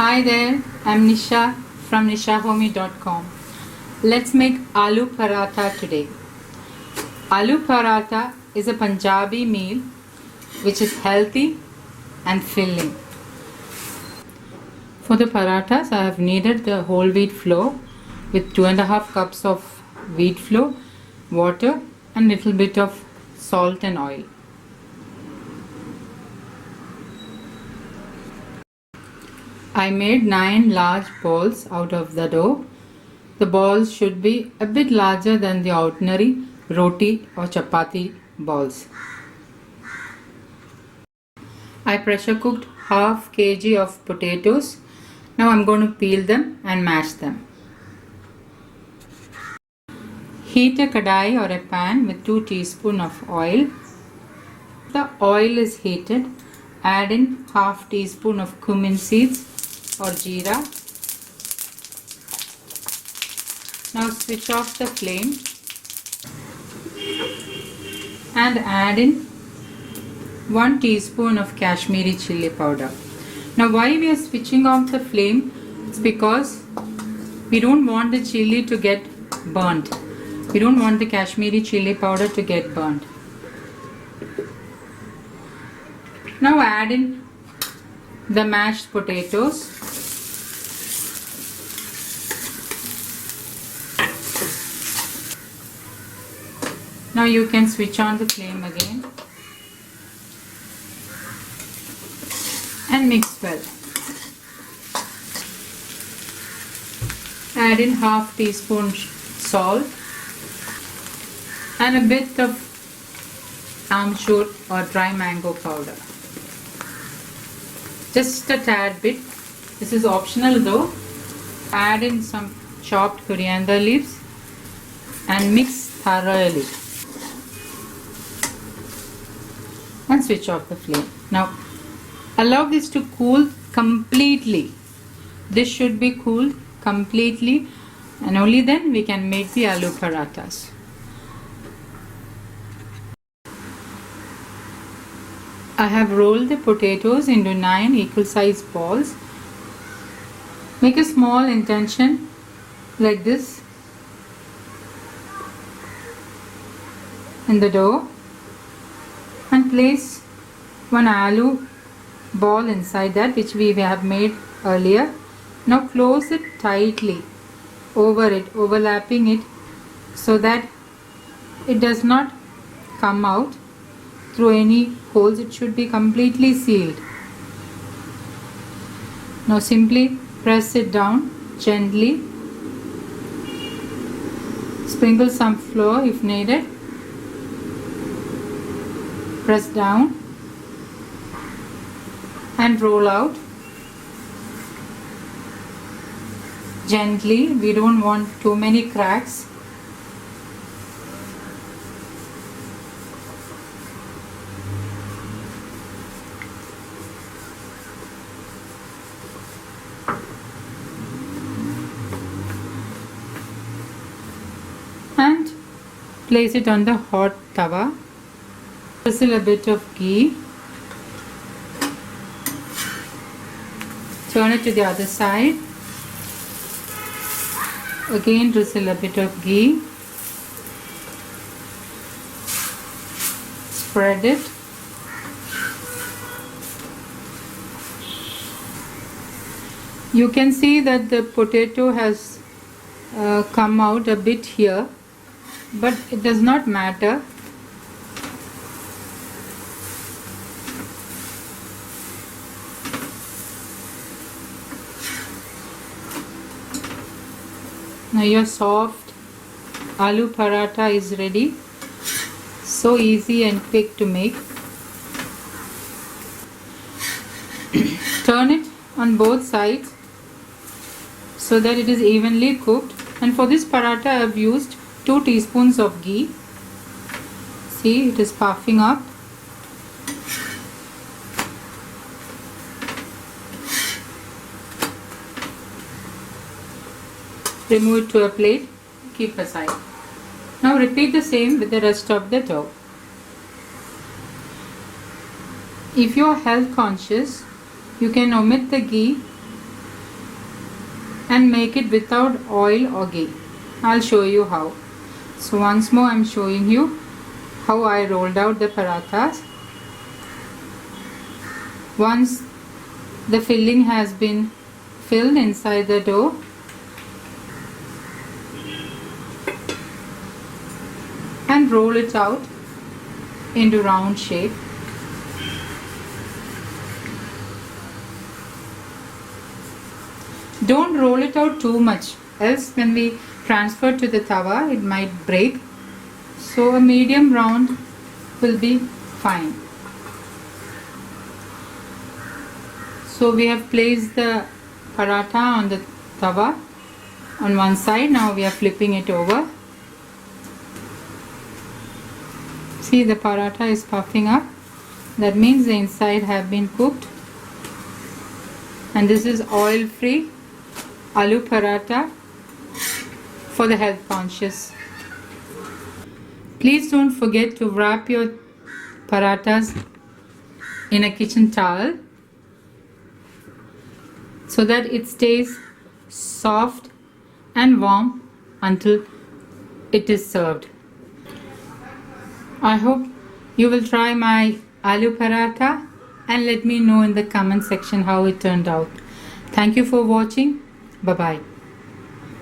Hi there, I'm Nisha from nisahomey.com. Let's make Aloo Paratha today. Aloo Paratha is a Punjabi meal which is healthy and filling. For the parathas, I have kneaded the whole wheat flour with 2.5 cups of wheat flour, water and little bit of salt and oil. I made 9 large balls out of the dough. The balls should be a bit larger than the ordinary roti or chapati balls. I pressure cooked half kg of potatoes. Now I'm going to peel them and mash them. Heat a kadai or a pan with 2 teaspoons of oil. The oil is heated. Add in half teaspoon of cumin seeds or jeera. Now switch off the flame and add in 1 teaspoon of Kashmiri chili powder. Now why we are switching off the flame? It's because we don't want the chili to get burnt. We don't want the Kashmiri chili powder to get burnt. Now add in the mashed potatoes. Now you can switch on the flame again and mix well. Add in half teaspoon salt and a bit of amchur or dry mango powder. Just a tad bit. This is optional though. Add in some chopped coriander leaves and mix thoroughly. And switch off the flame. Now allow this to cool completely. This should be cooled completely and only then we can make the aloo parathas. I have rolled the potatoes into 9 equal sized balls. Make a small indentation like this in the dough and place one aloo ball inside that which we have made earlier. Now close it tightly over it, overlapping it so that it does not come out through any holes. It should be completely sealed. Now simply press it down gently. Sprinkle some flour if needed. Press down and roll out gently. We don't want too many cracks. And place it on the hot tawa. Drizzle a bit of ghee. Turn it to the other side. Again drizzle a bit of ghee. Spread it. You can see that the potato has come out a bit here, but it does not matter. Now your soft aloo paratha is ready. So easy and quick to make. Turn it on both sides so that it is evenly cooked. And for this paratha I have used 2 teaspoons of ghee. See, it is puffing up. Remove it to a plate, keep aside. Now repeat the same with the rest of the dough. If you are health conscious, you can omit the ghee and make it without oil or ghee. I'll show you how. So once more I'm showing you how I rolled out the parathas. Once the filling has been filled inside the dough, and roll it out into round shape. Don't roll it out too much, else when we transfer to the tawa it might break. So a medium round will be fine. So we have placed the paratha on the tawa on one side. Now we are flipping it over. See, the paratha is puffing up. That means the inside have been cooked. And this is oil free aloo paratha for the health conscious. Please don't forget to wrap your parathas in a kitchen towel so that it stays soft and warm until it is served. I hope you will try my aloo paratha and let me know in the comment section how it turned out. Thank you for watching. Bye bye.